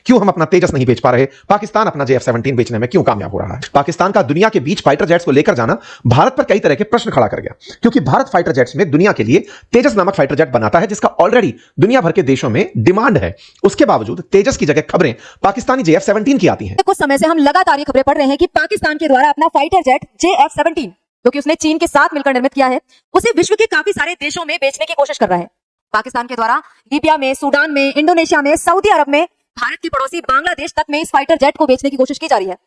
क्यों हम अपना तेजस नहीं बेच पा रहे, पाकिस्तान अपना JF-17 बेचने में क्यों कामयाब हो रहा है। पाकिस्तान का दुनिया के बीच फाइटर जेट्स को लेकर जाना भारत पर कई तरह के प्रश्न खड़ा कर गया, क्योंकि भारत फाइटर जेट्स में दुनिया के लिए तेजस नामक फाइटर जेट बनाता है जिसका ऑलरेडी दुनिया भर के देशों में डिमांड है। उसके बावजूद तेजस की जगह खबरें पाकिस्तानी JF-17 की आती हैं। कुछ समय से हम लगातार ये खबरें पढ़ रहे हैं कि पाकिस्तान के द्वारा अपना फाइटर जेट JF-17 जो कि उसने चीन के साथ मिलकर निर्मित किया है, उसे विश्व के काफी सारे देशों में बेचने की कोशिश कर रहा है। पाकिस्तान के द्वारा लीबिया में, सूडान में, इंडोनेशिया में, सऊदी अरब में, भारत की पड़ोसी बांग्लादेश तक में इस फाइटर जेट को बेचने की कोशिश की जा रही है।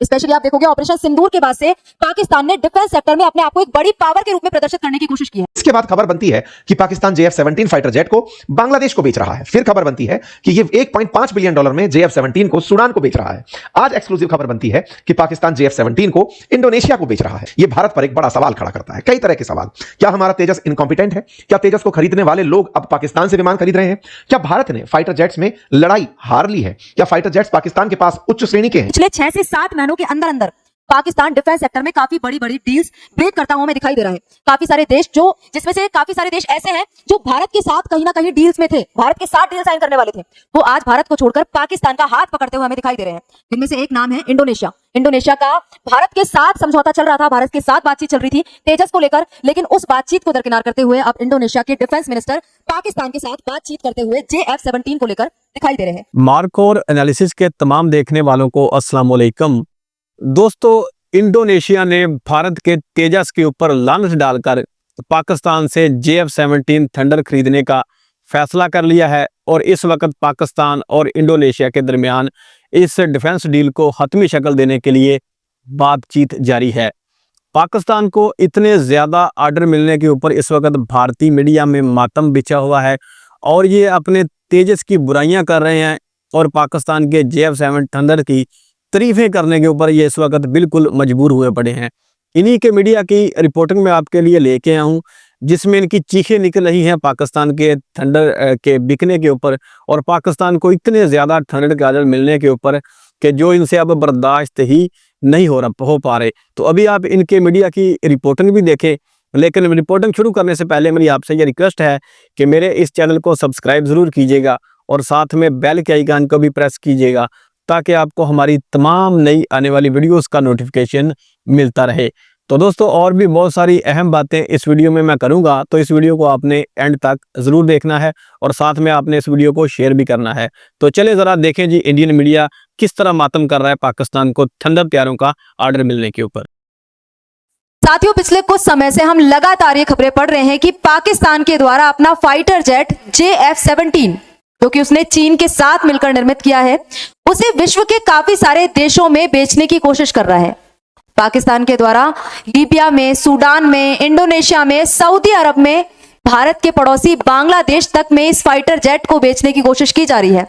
स्पेशली आप देखोगे ऑपरेशन सिंदूर के बाद से पाकिस्तान ने डिफेंस सेक्टर में अपने आप को एक बड़ी पावर के रूप में प्रदर्शित करने की कोशिश की है। इसके बाद खबर बनती है कि पाकिस्तान JF-17 फाइटर जेट को बांग्लादेश को बेच रहा है। फिर खबर बनती है कि ये $1.5 बिलियन में JF-17 को सूडान को बेच रहा है। आज एक्सक्लूसिव खबर बनती है कि पाकिस्तान JF-17 को इंडोनेशिया को बेच रहा है। यह भारत पर एक बड़ा सवाल खड़ा करता है, कई तरह के सवाल। क्या हमारा तेजस इनकॉम्पिटेंट है? क्या तेजस को खरीदने वाले लोग अब पाकिस्तान से विमान खरीद रहे हैं? क्या भारत ने फाइटर जेट्स में लड़ाई हार ली है? क्या फाइटर जेट्स पाकिस्तान के पास उच्च श्रेणी के हैं? पिछले 6 से 7 महीनों के अंदर अंदर पाकिस्तान डिफेंस सेक्टर में काफी बड़ी बड़ी डील्स ब्रेक करता हुआ हमें दिखाई दे रहा है। काफी सारे देश जिसमें से काफी सारे देश ऐसे हैं जो भारत के साथ कहीं ना कहीं डील्स में थे, भारत के साथ डील साइन करने वाले थे, वो आज भारत को छोड़कर पाकिस्तान का हाथ पकड़ते हुए हमें दिखाई दे रहे हैं। इनमें से एक नाम है इंडोनेशिया। इंडोनेशिया का भारत के साथ समझौता चल रहा था, भारत के साथ बातचीत चल रही थी तेजस को लेकर, लेकिन उस बातचीत को दरकिनार करते हुए अब इंडोनेशिया के डिफेंस मिनिस्टर पाकिस्तान के साथ बातचीत करते हुए JF-17 को लेकर दिखाई दे रहे हैं। मार्कोर एनालिसिस के तमाम देखने वालों को अस्सलाम वालेकुम। दोस्तों, इंडोनेशिया ने भारत के तेजस के ऊपर लानत डालकर पाकिस्तान से JF-17 थंडर खरीदने का फैसला कर लिया है और इस वक्त पाकिस्तान और इंडोनेशिया के दरमियान इस डिफेंस डील को हतमी शक्ल देने के लिए बातचीत जारी है। पाकिस्तान को इतने ज़्यादा आर्डर मिलने के ऊपर इस वक्त भारतीय मीडिया में मातम बिछा हुआ है और ये अपने तेजस की बुराइयां कर रहे हैं और पाकिस्तान के JF-7 थंडर की तारीफें करने के ऊपर ये इस वक्त बिल्कुल मजबूर हुए पड़े हैं। इन्हीं के मीडिया की रिपोर्टिंग में आपके लिए लेके आया हूँ, जिसमें इनकी चीखें निकल रही हैं पाकिस्तान के थंडर के बिकने के ऊपर और पाकिस्तान को इतने ज़्यादा थंडर के आर्डर मिलने के ऊपर कि जो इनसे अब बर्दाश्त ही नहीं हो पा रहे। तो अभी आप इनके मीडिया की रिपोर्टिंग भी देखें, लेकिन रिपोर्टिंग शुरू करने से पहले मेरी आपसे ये रिक्वेस्ट है कि मेरे इस चैनल को सब्सक्राइब ज़रूर कीजिएगा और साथ में बेल के आइकन को भी प्रेस कीजिएगा ताकि आपको हमारी तमाम नई आने वाली वीडियोस का नोटिफिकेशन मिलता रहे। तो दोस्तों, और भी बहुत सारी अहम बातें इस वीडियो में मैं करूंगा, तो इस वीडियो को आपने एंड तक ज़रूर देखना है और साथ में आपने इस वीडियो को शेयर भी करना है। तो चले ज़रा देखें जी इंडियन मीडिया किस तरह मातम कर रहा है पाकिस्तान को थंडर तैयारों का आर्डर मिलने के ऊपर। साथियों, पिछले कुछ समय से हम लगातार ये खबरें पढ़ रहे हैं कि पाकिस्तान के द्वारा अपना फाइटर जेट JF-17 जो कि उसने चीन के साथ मिलकर निर्मित किया है, उसे विश्व के काफी सारे देशों में बेचने की कोशिश कर रहा है। पाकिस्तान के द्वारा लीबिया में, सूडान में, इंडोनेशिया में, सऊदी अरब में, भारत के पड़ोसी बांग्लादेश तक में इस फाइटर जेट को बेचने की कोशिश की जा रही है।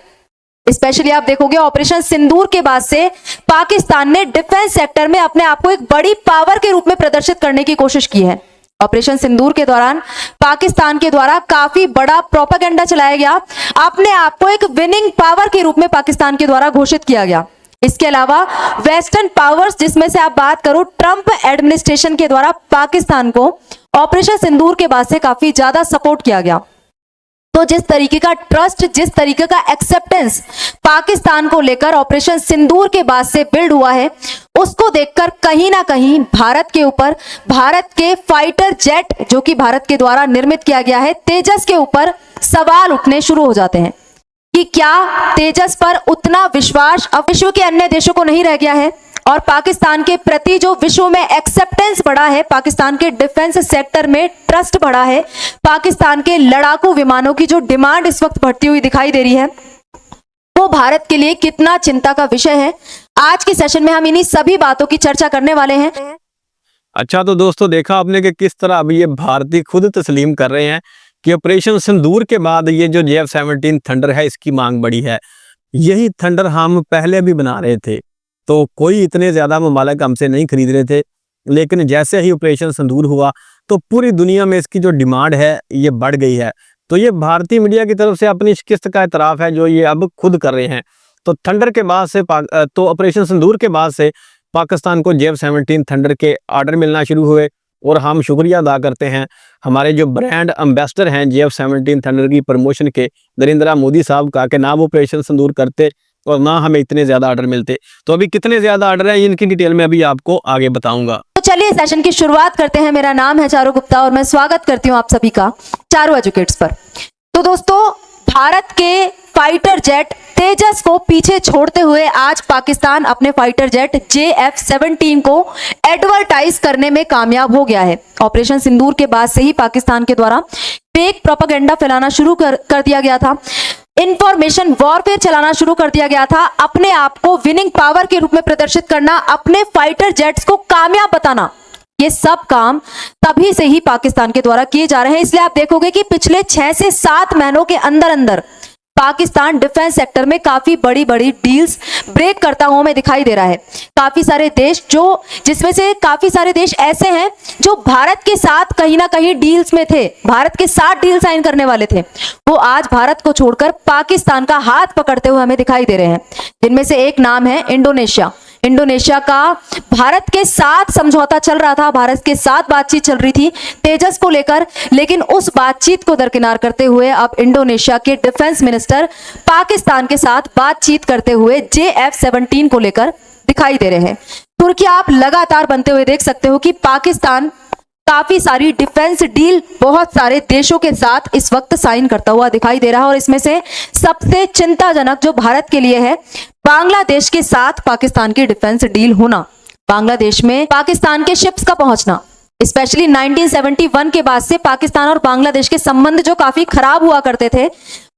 स्पेशली आप देखोगे ऑपरेशन सिंदूर के बाद से पाकिस्तान ने डिफेंस सेक्टर में अपने आप को एक बड़ी पावर के रूप में प्रदर्शित करने की कोशिश की है। ऑपरेशन सिंदूर के दौरान पाकिस्तान के द्वारा काफी बड़ा प्रोपेगेंडा चलाया गया, अपने आप को एक विनिंग पावर के रूप में पाकिस्तान के द्वारा घोषित किया गया। इसके अलावा वेस्टर्न पावर्स, जिसमें से आप बात करो ट्रंप एडमिनिस्ट्रेशन के द्वारा पाकिस्तान को ऑपरेशन सिंदूर के बाद से काफी ज्यादा सपोर्ट किया गया। तो जिस तरीके का ट्रस्ट, जिस तरीके का एक्सेप्टेंस पाकिस्तान को लेकर ऑपरेशन सिंदूर के बाद से बिल्ड हुआ है, उसको देखकर कहीं ना कहीं भारत के ऊपर, भारत के फाइटर जेट जो कि भारत के द्वारा निर्मित किया गया है तेजस के ऊपर सवाल उठने शुरू हो जाते हैं कि क्या तेजस पर उतना विश्वास अब विश्व के अन्य देशों को नहीं रह गया है और पाकिस्तान के प्रति जो विश्व में एक्सेप्टेंस बढ़ा है, पाकिस्तान के डिफेंस सेक्टर में ट्रस्ट बढ़ा है, पाकिस्तान के लड़ाकू विमानों की जो डिमांड इस वक्त बढ़ती हुई दिखाई दे रही है, वो भारत के लिए कितना चिंता का विषय है। आज के सेशन में हम इन्हीं सभी बातों की चर्चा करने वाले हैं। अच्छा, तो दोस्तों देखा आपने कि किस तरह अभी ये भारतीय खुद तस्लीम कर रहे हैं कि ऑपरेशन सिंदूर के बाद ये जो JF-17 थंडर है इसकी मांग बढ़ी है। यही थंडर हम पहले भी बना रहे थे, तो कोई इतने ज़्यादा ममालिक हमसे नहीं खरीद रहे थे, लेकिन जैसे ही ऑपरेशन सिंदूर हुआ तो पूरी दुनिया में इसकी जो डिमांड है ये बढ़ गई है। तो ये भारतीय मीडिया की तरफ से अपनी शिकस्त का एतराफ़ है जो ये अब खुद कर रहे हैं। तो थंडर के बाद से तो ऑपरेशन सिंदूर के बाद से पाकिस्तान को JF-17 थंडर के आर्डर मिलना शुरू हुए और हम शुक्रिया अदा करते हैं हमारे जो ब्रांड एम्बेसडर हैं JF-17 थंडर की प्रमोशन के, नरेंद्र मोदी साहब का, कि ना वो ऑपरेशन सिंदूर करते और ना हमें इतने ज़्यादा ऑर्डर मिलते। तो अभी कितने ज़्यादा ऑर्डर हैं इनकी डिटेल में अभी आपको आगे बताऊंगा। तो चलिए सेशन की शुरुआत करते हैं। मेरा नाम है चारू गुप्ता और मैं स्वागत करती हूं आप सभी का चारू एजुकेट्स पर। तो दोस्तों, भारत के फाइटर जेट तेजस को पीछे छोड़ते हुए आज पाकिस्तान अपने फाइटर जेट JF-17 को एडवर्टाइज करने में कामयाब हो गया है। ऑपरेशन सिंदूर के बाद से ही पाकिस्तान के द्वारा फेक प्रोपेगेंडा फैलाना शुरू कर दिया गया था, इंफॉर्मेशन वॉरफेयर चलाना शुरू कर दिया गया था, अपने आप को विनिंग पावर के रूप में प्रदर्शित करना, अपने फाइटर जेट्स को कामयाब बताना, ये सब काम तभी से ही पाकिस्तान के द्वारा किए जा रहे हैं। इसलिए आप देखोगे कि पिछले 6 से 7 महीनों के अंदर अंदर पाकिस्तान डिफेंस सेक्टर में काफी बड़ी बड़ी डील्स ब्रेक करता हुआ हमें दिखाई दे रहा है। काफी सारे देश जिसमें से काफी सारे देश ऐसे हैं जो भारत के साथ कहीं ना कहीं डील्स में थे, भारत के साथ डील साइन करने वाले थे, वो आज भारत को छोड़कर पाकिस्तान का हाथ पकड़ते हुए हमें दिखाई दे रहे हैं। जिनमें से एक नाम है इंडोनेशिया। इंडोनेशिया का भारत के साथ समझौता चल रहा था, भारत के साथ बातचीत चल रही थी तेजस को लेकर, लेकिन उस बातचीत को दरकिनार करते हुए अब इंडोनेशिया के डिफेंस मिनिस्टर पाकिस्तान के साथ बातचीत करते हुए JF-17 को लेकर दिखाई दे रहे हैं। तुर्की आप लगातार बनते हुए देख सकते हो कि पाकिस्तान काफी सारी डिफेंस डील बहुत सारे देशों के साथ इस वक्त साइन करता हुआ दिखाई दे रहा है और इसमें से सबसे चिंताजनक जो भारत के लिए है, बांग्लादेश के साथ पाकिस्तान की डिफेंस डील होना। बांग्लादेश में पाकिस्तान के शिप्स का पहुंचना, स्पेशली 1971 के बाद से पाकिस्तान और बांग्लादेश के संबंध जो काफी खराब हुआ करते थे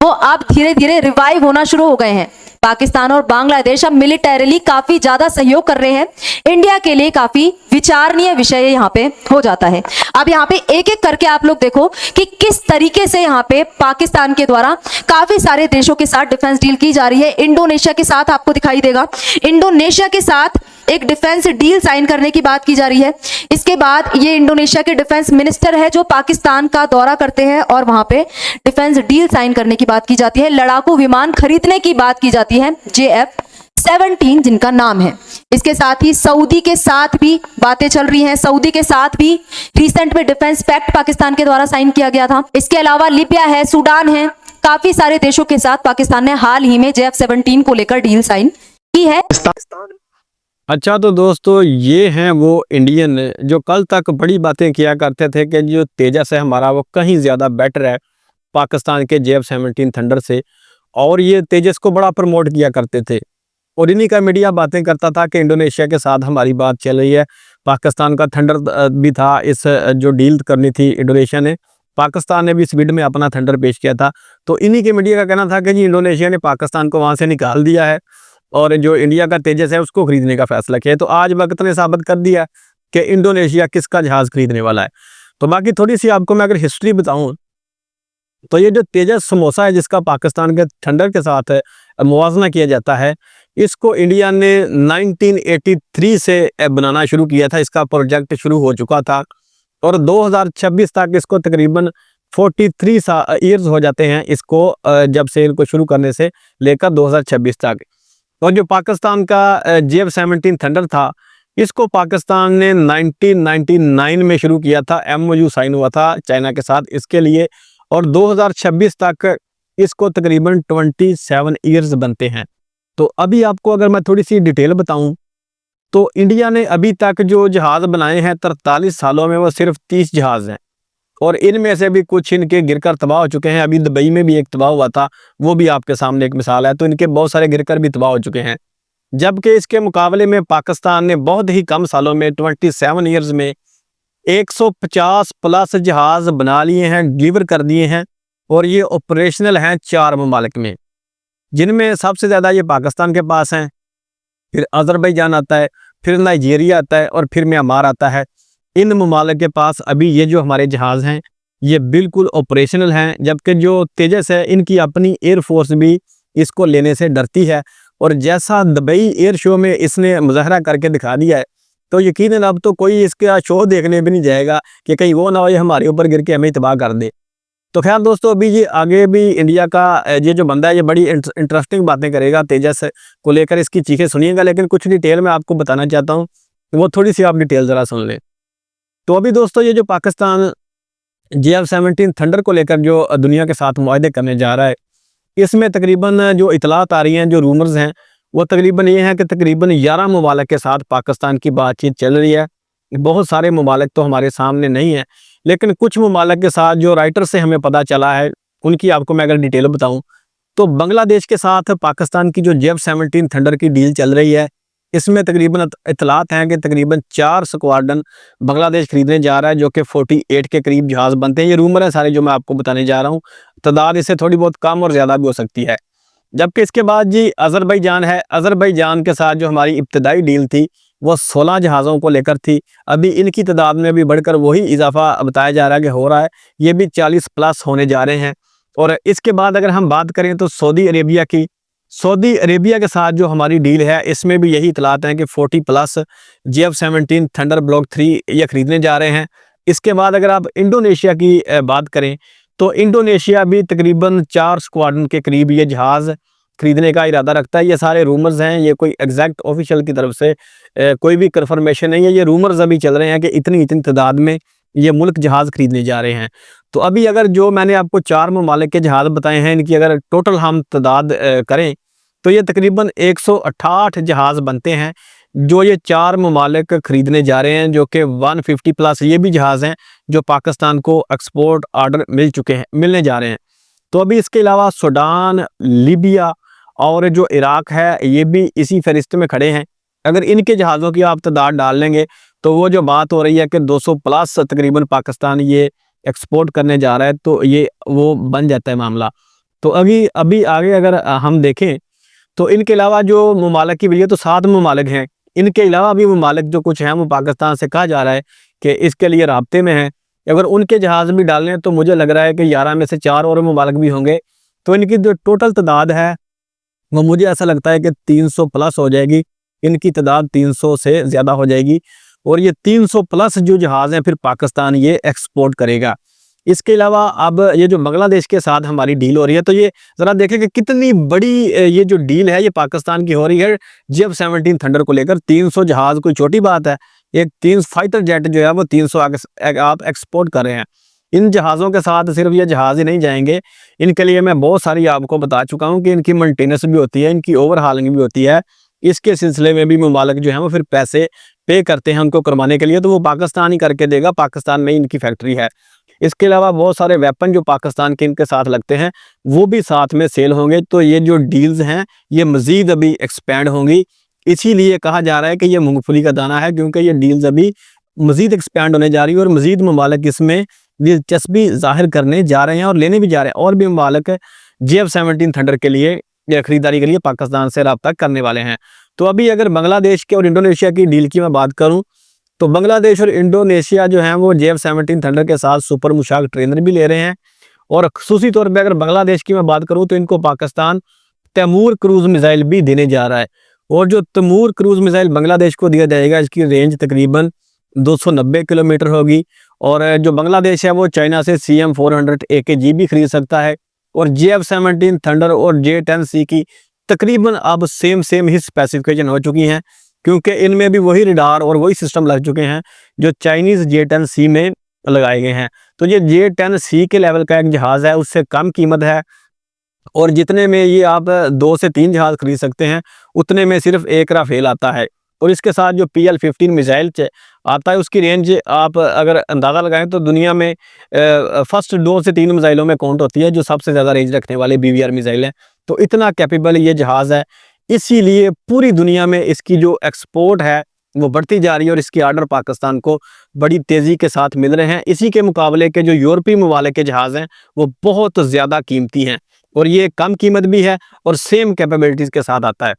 वो अब धीरे धीरे रिवाइव होना शुरू हो गए हैं। पाकिस्तान और बांग्लादेश अब मिलिटरीली काफी ज्यादा सहयोग कर रहे हैं। इंडिया के लिए काफी विचारणीय विषय यहाँ पे हो जाता है। अब यहाँ पे एक एक करके आप लोग देखो कि किस तरीके से यहाँ पे पाकिस्तान के द्वारा काफी सारे देशों के साथ डिफेंस डील की जा रही है। इंडोनेशिया के साथ आपको दिखाई देगा, इंडोनेशिया के साथ एक डिफेंस डील साइन करने की बात की जा रही है। इसके बाद ये इंडोनेशिया के डिफेंस मिनिस्टर है जो पाकिस्तान का दौरा करते हैं और वहां पे डिफेंस डील साइन करने की बात की जाती है। लड़ाकू विमान खरीदने की बात की जाती है, JF-17 जिनका नाम है। इसके साथ ही सऊदी के साथ भी बातें चल रही हैं। सऊदी के साथ भी रिसेंट में डिफेंस पैक्ट पाकिस्तान के द्वारा साइन किया गया था। इसके अलावा लीबिया है, सूडान है, काफी सारे देशों के साथ पाकिस्तान ने हाल ही में JF-17 को लेकर डील साइन की है। अच्छा, तो दोस्तों ये हैं वो इंडियन जो कल तक बड़ी बातें किया करते थे कि जो तेजस है हमारा वो कहीं ज़्यादा बेटर है पाकिस्तान के JF-17 थंडर से, और ये तेजस को बड़ा प्रमोट किया करते थे। और इन्हीं का मीडिया बातें करता था कि इंडोनेशिया के साथ हमारी बात चल रही है, पाकिस्तान का थंडर भी था, इस जो डील करनी थी इंडोनेशिया ने, पाकिस्तान ने भी स्पीड में अपना थंडर पेश किया था। तो इन्हीं के मीडिया का कहना था कि जी इंडोनेशिया ने पाकिस्तान को वहाँ से निकाल दिया है और जो इंडिया का तेजस है उसको खरीदने का फैसला किया है। तो आज वक्त ने साबित कर दिया कि इंडोनेशिया किसका जहाज़ खरीदने वाला है। तो बाकी थोड़ी सी आपको मैं अगर हिस्ट्री बताऊं तो ये जो तेजस समोसा है जिसका पाकिस्तान के थंडर के साथ मुवाजना किया जाता है, इसको इंडिया ने 1983 से बनाना शुरू किया था। इसका प्रोजेक्ट शुरू हो चुका था और 2026 तक इसको तकरीबन 43 ईयर्स हो जाते हैं इसको जब से इनको शुरू करने से लेकर 2026 तक। और जो पाकिस्तान का JF-17 थंडर था इसको पाकिस्तान ने 1999 में शुरू किया था, MOU साइन हुआ था चाइना के साथ इसके लिए, और 2026 तक इसको तकरीबन 27 ईयर्स बनते हैं। तो अभी आपको अगर मैं थोड़ी सी डिटेल बताऊं तो इंडिया ने अभी तक जो जहाज़ बनाए हैं 43 सालों में वो सिर्फ 30 जहाज़ हैं और इनमें से भी कुछ इनके गिरकर तबाह हो चुके हैं। अभी दुबई में भी एक तबाह हुआ था, वो भी आपके सामने एक मिसाल है। तो इनके बहुत सारे गिरकर भी तबाह हो चुके हैं, जबकि इसके मुकाबले में पाकिस्तान ने बहुत ही कम सालों में 27 ईयर्स में 150 प्लस जहाज़ बना लिए हैं, डिलीवर कर दिए हैं और ये ऑपरेशनल हैं 4 ममालिक में, जिनमें सबसे ज़्यादा ये पाकिस्तान के पास हैं, फिर अज़रबैजान आता है, फिर नाइजीरिया आता है और फिर म्यांमार आता है। इन ममालिक के पास अभी ये जो हमारे जहाज़ हैं ये बिल्कुल ऑपरेशनल हैं, जबकि जो तेजस है इनकी अपनी एयरफोर्स भी इसको लेने से डरती है। और जैसा दुबई एयर शो में इसने मुज़ाहरा करके दिखा दिया है तो यकीनन अब तो कोई इसका शो देखने भी नहीं जाएगा कि कहीं वो ना हो ये हमारे ऊपर गिर के हमें तबाह कर दे। तो खैर दोस्तों, अभी ये आगे भी इंडिया का ये जो बंदा है ये बड़ी इंटरेस्टिंग बातें करेगा तेजस को लेकर, इसकी चीखें सुनिएगा। लेकिन कुछ डिटेल मैं आपको बताना चाहता हूँ, वो थोड़ी सी आप डिटेल ज़रा सुन लें। तो अभी दोस्तों ये जो पाकिस्तान JF-17 थंडर को लेकर जो दुनिया के साथ मुआहदे करने जा रहा है इसमें तकरीबन जो इतलात आ रही हैं, जो रूमर्स हैं, वो तकरीबन ये है कि तकरीबन 11 ममालिक के साथ पाकिस्तान की बातचीत चल रही है। बहुत सारे ममालिक तो हमारे सामने नहीं है, लेकिन कुछ ममालिक के साथ जो राइटर से हमें पता चला है, उनकी आपको मैं अगर डिटेल बताऊं तो बांग्लादेश के साथ पाकिस्तान की जो JF-17 थंडर की डील चल रही है, इसमें तकरीबन इतलात हैं कि तकरीबन 4 स्क्वाड्रन बांग्लादेश खरीदने जा रहा है, जो कि 48 के करीब जहाज़ बनते हैं। ये रूमर है सारे जो मैं आपको बताने जा रहा हूँ। तादाद इससे थोड़ी बहुत कम और ज़्यादा भी हो सकती है। जबकि इसके बाद जी अज़रबैजान है। अज़रबैजान के साथ जो हमारी इब्तदाई डील थी वो 16 जहाज़ों को लेकर थी। अभी इनकी तादाद में भी बढ़कर वही इजाफा बताया जा रहा है कि हो रहा है, ये भी 40 प्लस होने जा रहे हैं। और इसके बाद अगर हम बात करें तो सऊदी अरेबिया की, सऊदी अरेबिया के साथ जो हमारी डील है इसमें भी यही इतलात हैं कि 40 प्लस JF-17 थंडर ब्लॉक 3 ये खरीदने जा रहे हैं। इसके बाद अगर आप इंडोनेशिया की बात करें तो इंडोनेशिया भी तकरीबन 4 स्क्वाड्रन के करीब ये जहाज़ खरीदने का इरादा रखता है। ये सारे रूमर्स हैं, ये कोई एग्जैक्ट ऑफिशियल की तरफ से कोई भी कन्फर्मेशन नहीं है। ये रूमर्स अभी चल रहे हैं कि इतनी तादाद में ये मुल्क जहाज़ खरीदने जा रहे हैं। तो अभी अगर जो मैंने आपको 4 ममालिक के जहाज़ बताए हैं, इनकी अगर टोटल हम तादाद करें तो ये तकरीबन 168 जहाज़ बनते हैं जो ये 4 ममालिक खरीदने जा रहे हैं, जो कि 150 प्लस ये भी जहाज़ हैं जो पाकिस्तान को एक्सपोर्ट ऑर्डर मिल चुके हैं, मिलने जा रहे हैं। तो अभी इसके अलावा सूडान, लीबिया और जो इराक है ये भी इसी फहरिस्त में खड़े हैं। अगर इनके जहाज़ों की आप तादाद डाल लेंगे तो वो जो बात हो रही है कि 200 प्लस तकरीबन पाकिस्तान ये एक्सपोर्ट करने जा रहा है, तो ये वो बन जाता है मामला। तो अभी आगे अगर हम देखें तो इनके अलावा जो ममालिक की वजह तो 7 ममालिक हैं, इनके अलावा भी ममालिक जो कुछ हैं वो पाकिस्तान से कहा जा रहा है कि इसके लिए राब्ते में हैं। अगर उनके जहाज़ भी डालने तो मुझे लग रहा है कि 11 में से 4 और ममालिक भी होंगे, तो इनकी जो टोटल तादाद है वो मुझे ऐसा लगता है कि 300 प्लस हो जाएगी। इनकी तादाद 300 से ज़्यादा हो जाएगी और ये 300 प्लस जो जहाज़ हैं फिर पाकिस्तान ये एक्सपोर्ट करेगा। इसके अलावा अब ये जो बांग्लादेश के साथ हमारी डील हो रही है, तो ये ज़रा देखें कि कितनी बड़ी ये जो डील है ये पाकिस्तान की हो रही है JF-17 थंडर को लेकर। 300 जहाज़ कोई छोटी बात है। एक 3 फाइटर जेट जो है वो 300 आप एक्सपोर्ट कर रहे हैं। इन जहाज़ों के साथ सिर्फ ये जहाज़ ही नहीं जाएंगे, इनके लिए मैं बहुत सारी आपको बता चुका हूँ कि इनकी मेंटेनेंस भी होती है, इनकी ओवरहालिंग भी होती है। इसके सिलसिले में भी ममालिक जो है वो फिर पैसे पे करते हैं उनको करवाने के लिए, तो वो पाकिस्तान ही करके देगा, पाकिस्तान में ही इनकी फैक्ट्री है। इसके अलावा बहुत सारे वेपन जो पाकिस्तान के इनके साथ लगते हैं वो भी साथ में सेल होंगे। तो ये जो डील्स हैं ये मज़ीद अभी एक्सपेंड होंगी। इसीलिए कहा जा रहा है कि ये मूंगफली का दाना है, क्योंकि ये डील्स अभी मज़ीद एक्सपेंड होने जा रही है और मज़ीद ममालिक इसमें दिलचस्पी जाहिर करने जा रहे हैं और लेने भी जा रहे हैं। और भी ममालिक JF-17 थंडर के लिए या खरीदारी के लिए पाकिस्तान से रब्ता करने वाले हैं। तो अभी अगर बांग्लादेश के और इंडोनेशिया की डील की मैं बात करूं तो बांग्लादेश और इंडोनेशिया जो हैं वो JF-17 थंडर के साथ सुपर मुशाक ट्रेनर भी ले रहे हैं। और ख़ुसूसी तौर पे अगर बांग्लादेश की मैं बात करूं तो इनको पाकिस्तान तैमूर क्रूज़ मिसाइल भी देने जा रहा है। और जो तैमूर क्रूज़ मिसाइल बांग्लादेश को दिया जाएगा इसकी रेंज तकरीबन 290 किलोमीटर होगी। और जो बांग्लादेश है वो चाइना से CM-400 AKG भी खरीद सकता है। और JF-17 थंडर और J-10C की तकरीबन अब सेम ही स्पेसिफिकेशन हो चुकी हैं, क्योंकि इनमें भी वही रडार और वही सिस्टम लग चुके हैं जो चाइनीज़ J-10C में लगाए गए हैं। तो ये J-10C के लेवल का एक जहाज़ है, उससे कम कीमत है और जितने में ये आप 2 से 3 जहाज़ खरीद सकते हैं उतने में सिर्फ एक राफेल आता है। और इसके साथ जो PL-15 मिसाइल आता है उसकी रेंज आप अगर अंदाज़ा लगाएं तो दुनिया में फर्स्ट 2 से 3 मिसाइलों में काउंट होती है, जो सबसे ज़्यादा रेंज रखने वाले BVR मिसाइल हैं। तो इतना कैपेबल ये जहाज़ है, इसीलिए पूरी दुनिया में इसकी जो एक्सपोर्ट है वो बढ़ती जा रही है और इसके आर्डर पाकिस्तान को बड़ी तेज़ी के साथ मिल रहे हैं। इसी के मुकाबले के जो यूरोपीय ममालिक के जहाज़ हैं वो बहुत ज़्यादा कीमती हैं और ये कम कीमत भी है और सेम कैपेबिलिटीज़ के साथ आता है।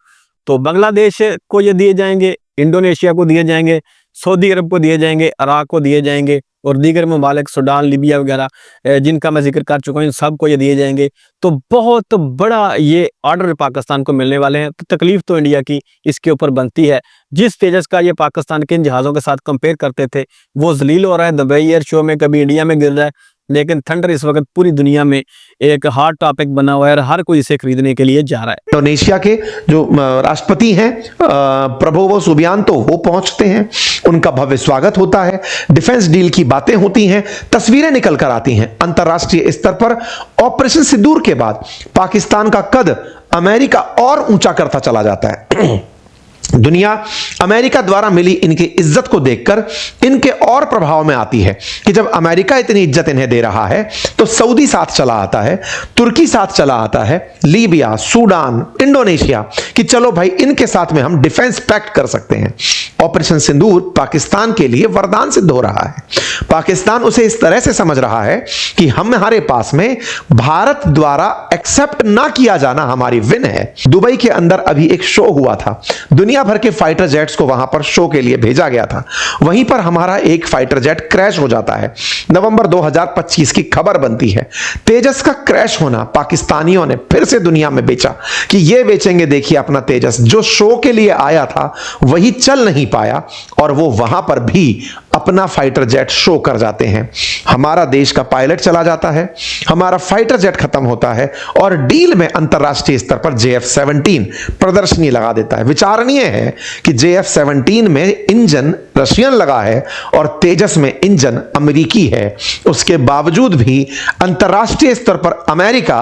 तो बांग्लादेश को ये दिए जाएंगे, इंडोनेशिया को दिए जाएंगे, सऊदी अरब को दिए जाएंगे, इराक को दिए जाएंगे और दीगर ममालिक सूडान, लीबिया वगैरह जिनका मैं जिक्र कर चुका हूँ, इन सब को ये दिए जाएंगे। तो बहुत बड़ा ये ऑर्डर पाकिस्तान को मिलने वाले हैं। तो तकलीफ तो इंडिया की इसके ऊपर बनती है। जिस तेजस का ये पाकिस्तान के इन जहाज़ों के साथ कंपेयर करते थे वो जलील हो रहा है, दुबई एयर शो में कभी इंडिया में गिर रहा है। लेकिन थंडर इस वक्त पूरी दुनिया में एक हॉट टॉपिक बना हुआ है और हर कोई इसे खरीदने के लिए जा रहा है। इंडोनेशिया के जो राष्ट्रपति हैं प्रबोवो सुबियांतो, वो पहुंचते हैं, उनका भव्य स्वागत होता है, डिफेंस डील की बातें होती हैं, तस्वीरें निकल कर आती हैं। अंतर्राष्ट्रीय स्तर पर ऑपरेशन सिंदूर के बाद पाकिस्तान का कद अमेरिका और ऊंचा करता चला जाता है। दुनिया अमेरिका द्वारा मिली इनकी इज्जत को देखकर इनके और प्रभाव में आती है कि जब अमेरिका इतनी इज्जत इन्हें दे रहा है तो सऊदी साथ चला आता है, तुर्की साथ चला आता है, लीबिया, सूडान, इंडोनेशिया, कि चलो भाई इनके साथ में हम डिफेंस पैक्ट कर सकते हैं। ऑपरेशन सिंदूर पाकिस्तान के लिए वरदान सिद्ध हो रहा है। पाकिस्तान उसे इस तरह से समझ रहा है कि हमारे पास में भारत द्वारा एक्सेप्ट ना किया जाना हमारी विन है। दुबई के अंदर अभी एक शो हुआ था, दुनिया भर के फाइटर जेट्स को वहां पर शो के लिए भेजा गया था, वहीं पर हमारा एक फाइटर जेट क्रैश हो जाता है। नवंबर 2025 की खबर बनती है, तेजस का क्रैश होना पाकिस्तानियों ने फिर से दुनिया में बेचा कि ये बेचेंगे, देखिए अपना तेजस, जो शो के लिए आया था वही चल नहीं पाया और वो वहां पर भी अपना फाइटर जेट शो कर जाते हैं। हमारा देश का पायलट चला जाता है, हमारा फाइटर जेट खत्म होता है और डील में अंतरराष्ट्रीय स्तर पर JF-17 प्रदर्शनी लगा देता है। विचारणीय है कि JF-17 में इंजन रशियन लगा है और तेजस में इंजन अमेरिकी है। उसके बावजूद भी अंतरराष्ट्रीय स्तर पर अमेरिका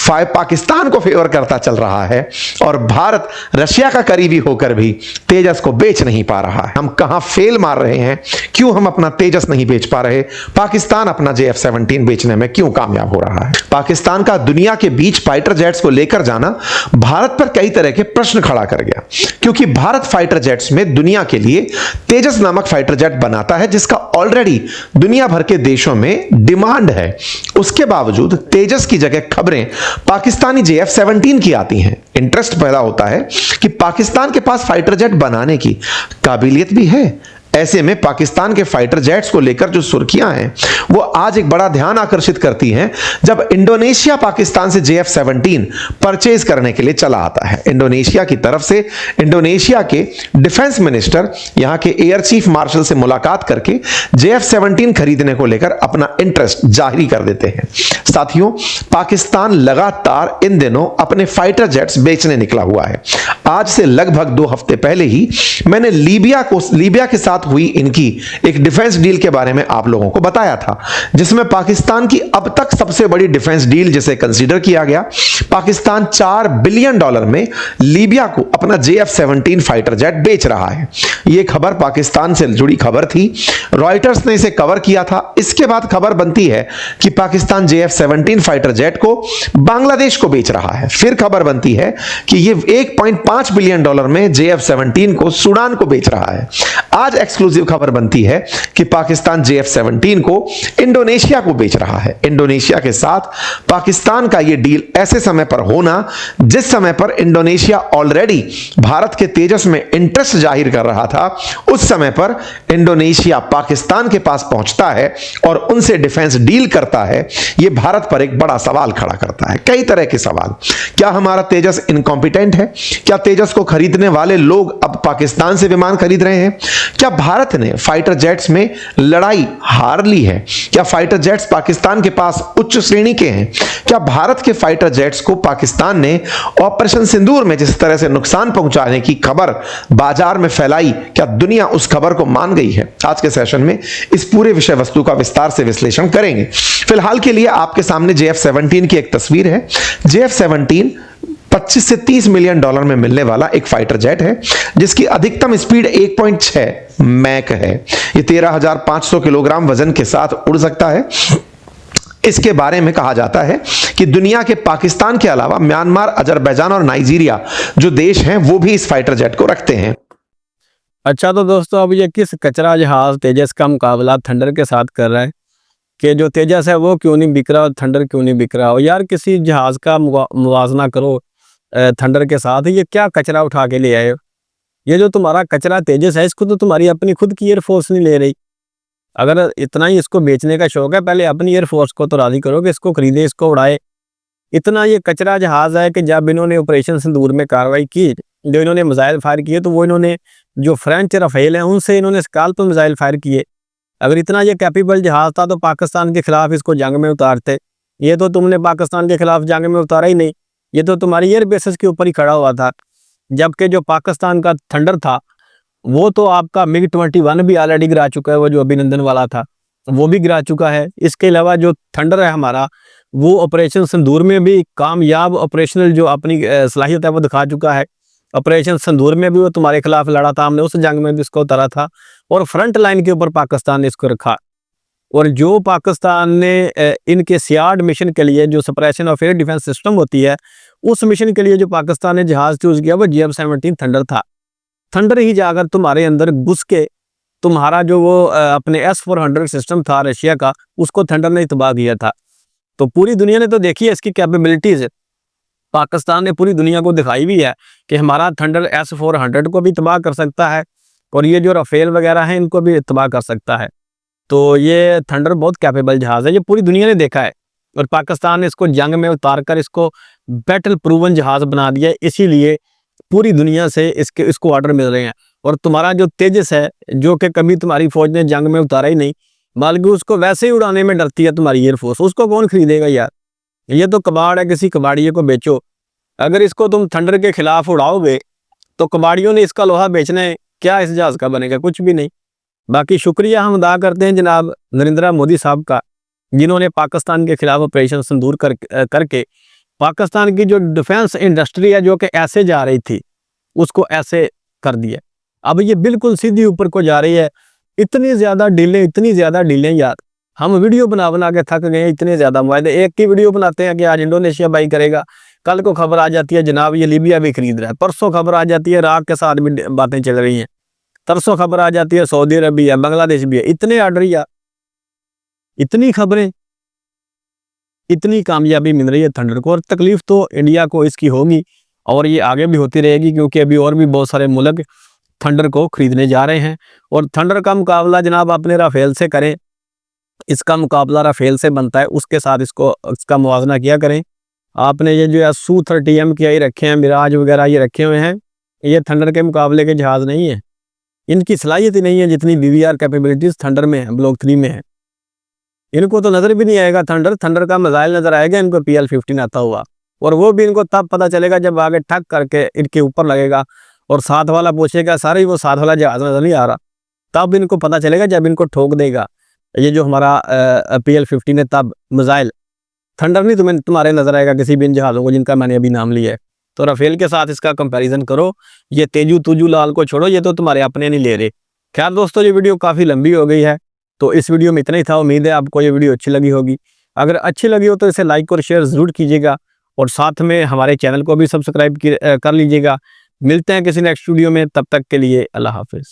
पाकिस्तान को फेवर करता चल रहा है और भारत रशिया का करीबी होकर भी तेजस को बेच नहीं पा रहा है। हम कहां फेल मार रहे हैं, क्यों हम अपना तेजस नहीं बेच पा रहे, पाकिस्तान अपना JF-17 बेचने में क्यों कामयाब हो रहा है। पाकिस्तान का दुनिया के बीच फाइटर जेट्स को लेकर जाना भारत पर कई तरह के प्रश्न खड़ा कर गया, क्योंकि भारत फाइटर जेट्स में दुनिया के लिए तेजस नामक फाइटर जेट बनाता है जिसका ऑलरेडी दुनिया भर के देशों में डिमांड है। उसके बावजूद तेजस की जगह खबरें पाकिस्तानी JF-17 की आती हैं। इंटरेस्ट पैदा होता है कि पाकिस्तान के पास फाइटर जेट बनाने की काबिलियत भी है। ऐसे में पाकिस्तान के फाइटर जेट्स को लेकर जो सुर्खियां हैं वो आज एक बड़ा ध्यान आकर्षित करती हैं जब इंडोनेशिया पाकिस्तान से JF-17 परचेज करने के लिए चला आता है। इंडोनेशिया की तरफ से इंडोनेशिया के डिफेंस मिनिस्टर यहां के एयर चीफ मार्शल से मुलाकात करके JF-17 खरीदने को लेकर अपना इंटरेस्ट जाहिर कर देते हैं। साथियों, पाकिस्तान लगातार इन दिनों अपने फाइटर जेट्स बेचने निकला हुआ है। आज से लगभग 2 हफ्ते पहले ही मैंने लीबिया के साथ हुई इनकी एक डिफेंस डील के बारे में आप लोगों को बताया था, जिसमें पाकिस्तान की अब तक सबसे बड़ी डिफेंस डील जिसे कंसीडर किया गया। पाकिस्तान $4 बिलियन में लीबिया को अपना JF-17 फाइटर जेट बेच रहा है। यह खबर पाकिस्तान से जुड़ी खबर थी, रॉयटर्स ने इसे कवर किया था। इसके बाद खबर बनती है कि पाकिस्तान JF-17 फाइटर जेट को बांग्लादेश को बेच रहा है। फिर खबर बनती है कि यह $1.5 बिलियन में JF-17 को सूडान को बेच रहा है। आज एक्सक्लूसिव खबर बनती है कि पाकिस्तान JF-17 को इंडोनेशिया को बेच रहा है। इंडोनेशिया के साथ पाकिस्तान का यह डील ऐसे समय पर होना जिस समय पर इंडोनेशिया ऑलरेडी भारत के तेजस में इंटरेस्ट जाहिर कर रहा था, उस समय पर इंडोनेशिया पाकिस्तान के पास पहुंचता है और उनसे डिफेंस डील करता है। यह भारत पर एक बड़ा सवाल खड़ा करता है, कई तरह के सवाल। क्या हमारा तेजस इनकॉम्पिटेंट है? क्या तेजस को खरीदने वाले लोग अब पाकिस्तान से विमान खरीद रहे हैं? क्या भारत ने फाइटर जेट्स में लड़ाई हार ली है? क्या फाइटर जेट्स पाकिस्तान के पास उच्च श्रेणी के हैं? क्या भारत के फाइटर जेट्स को पाकिस्तान ने ऑपरेशन सिंदूर में जिस तरह से नुकसान पहुंचाने की खबर बाजार में फैलाई, क्या दुनिया उस खबर को मान गई है? आज के सेशन में इस पूरे विषय वस्तु का विस्तार से विश्लेषण करेंगे। फिलहाल के लिए आपके सामने JF-17 की एक तस्वीर है। JF-17 $25 से $30 मिलियन में मिलने वाला एक फाइटर जेट है जिसकी अधिकतम स्पीड 1.6 मैक है। ये 13,500 किलोग्राम वजन के साथ उड़ सकता है। इसके बारे में कहा जाता है कि दुनिया के पाकिस्तान के अलावा म्यांमार, अजरबैजान और नाइजीरिया जो देश हैं वो भी इस फाइटर जेट को रखते हैं। अच्छा, तो दोस्तों अब ये किस कचरा जहाज तेजस का मुकाबला थंडर के साथ कर रहा है कि जो तेजस है वो क्यों नहीं बिक रहा और थंडर क्यों नहीं बिक रहा हो? यार, किसी जहाज का मुवाजना करो थंडर के साथ। ये क्या कचरा उठा के ले आए हो? ये जो तुम्हारा कचरा तेजस है इसको तो तुम्हारी अपनी खुद की एयरफोर्स नहीं ले रही। अगर इतना ही इसको बेचने का शौक है, पहले अपनी एयरफोर्स को तो राजी करो कि इसको खरीदे, इसको उड़ाए। इतना ये कचरा जहाज है कि जब इन्होंने ऑपरेशन सिंदूर में कार्रवाई की, जो इन्होंने मिसाइल फायर किए, तो वो इन्होंने जो फ्रेंच राफेल हैं उनसे इन्होंने स्काल्प मिसाइल फायर किए। अगर इतना ये कैपेबल जहाज था तो पाकिस्तान के खिलाफ इसको जंग में उतारते। ये तो तुमने पाकिस्तान के खिलाफ जंग में उतारा ही नहीं, ये तो तुम्हारी एयर बेसिस के ऊपर ही खड़ा हुआ था। जबकि जो पाकिस्तान का थंडर था वो तो आपका MiG-21 भी ऑलरेडी गिरा चुका है, वो जो अभिनंदन वाला था वो भी गिरा चुका है। इसके अलावा जो थंडर है हमारा वो ऑपरेशन सिंदूर में भी कामयाब ऑपरेशनल जो अपनी सलाहियत है वो दिखा चुका है। ऑपरेशन सिंदूर में भी वो तुम्हारे खिलाफ लड़ा था, हमने उस जंग में भी इसको उतारा था और फ्रंट लाइन के ऊपर पाकिस्तान ने इसको रखा। और जो पाकिस्तान ने इनके सियाड मिशन के लिए जो suppression of air defence system होती है उस मिशन के लिए जो पाकिस्तान ने जहाज चूज किया वो GF-17 थंडर था। थंडर ही जाकर तुम्हारे अंदर घुस के तुम्हारा जो वो अपने S-400 सिस्टम था रशिया का, उसको थंडर ने तबाह किया था। तो पूरी दुनिया ने तो देखी है इसकी कैपेबिलिटीज, पाकिस्तान ने पूरी दुनिया को दिखाई भी है कि हमारा थंडर S-400 को भी तबाह कर सकता है और ये जो राफेल वगैरह हैं इनको भी तबाह कर सकता है। तो ये थंडर बहुत कैपेबल जहाज़ है, ये पूरी दुनिया ने देखा है और पाकिस्तान ने इसको जंग में उतार कर इसको बैटल प्रूवन जहाज़ बना दिया है। इसीलिए पूरी दुनिया से इसको ऑर्डर मिल रहे हैं। और तुम्हारा जो तेजस है जो कि कभी तुम्हारी फौज ने जंग में उतारा ही नहीं, बल्कि उसको वैसे ही उड़ाने में डरती है तुम्हारी एयरफोर्स, उसको कौन खरीदेगा यार। ये तो कबाड़ है, किसी कबाड़िए को बेचो। अगर इसको तुम थंडर के खिलाफ उड़ाओगे तो कबाड़ियों ने इसका लोहा बेचना है, क्या इस जहाज़ का बनेगा, कुछ भी नहीं। बाकी शुक्रिया हम अदा करते हैं जनाब नरेंद्र मोदी साहब का, जिन्होंने पाकिस्तान के खिलाफ ऑपरेशन सिंदूर करके पाकिस्तान की जो डिफेंस इंडस्ट्री है जो कि ऐसे जा रही थी उसको ऐसे कर दिया। अब ये बिल्कुल सीधी ऊपर को जा रही है। इतनी ज़्यादा डीलें यार, हम वीडियो बना के थक गए, इतने ज़्यादा मुआहदे। एक की वीडियो बनाते हैं कि आज इंडोनेशिया बाई करेगा, कल को खबर आ जाती है जनाब ये लीबिया भी खरीद रहा है, परसों खबर आ जाती है इराक के साथ भी बातें चल रही हैं, तरसों खबर आ जाती है सऊदी अरब भी है, बांग्लादेश भी है। इतने ऑर्डर यार, इतनी खबरें, इतनी कामयाबी मिल रही है थंडर को। और तकलीफ तो इंडिया को इसकी होगी और ये आगे भी होती रहेगी, क्योंकि अभी और भी बहुत सारे मुल्क थंडर को खरीदने जा रहे हैं। और थंडर का मुकाबला जनाब अपने राफेल से करें, इसका मुकाबला राफेल से बनता है, उसके साथ इसका मुवाजना किया करें। आपने ये जो Su-30 MKI रखे हैं, मिराज वगैरह ये रखे हुए हैं, ये थंडर के मुकाबले के जहाज़ नहीं है, इनकी सलाहियत ही नहीं है जितनी BVR कैपेबिलिटीज थंडर में है, ब्लॉक 3 में है। इनको तो नज़र भी नहीं आएगा थंडर का मिसाइल नज़र आएगा इनको PL-15 आता हुआ, और वो भी इनको तब पता चलेगा जब आगे ठक करके इनके ऊपर लगेगा और साथ वाला पूछेगा सारे ही वो साथ वाला जहाज़ नज़र नहीं आ रहा, तब इनको पता चलेगा जब इनको ठोक देगा ये जो हमारा PL-15 है, तब मिसाइल थंडर नहीं तुम्हारे नज़र आएगा किसी भी इन जहाज़ों को जिनका मैंने अभी नाम लिया है। तो राफेल के साथ इसका कंपैरिजन करो, ये तेजू तुजू लाल को छोड़ो, ये तो तुम्हारे अपने नहीं ले रहे। खैर दोस्तों, ये वीडियो काफ़ी लंबी हो गई है, तो इस वीडियो में इतना ही था। उम्मीद है आपको ये वीडियो अच्छी लगी होगी। अगर अच्छी लगी हो तो इसे लाइक और शेयर ज़रूर कीजिएगा और साथ में हमारे चैनल को भी सब्सक्राइब कर लीजिएगा। मिलते हैं किसी नेक्स्ट वीडियो में, तब तक के लिए अल्लाह हाफिज़।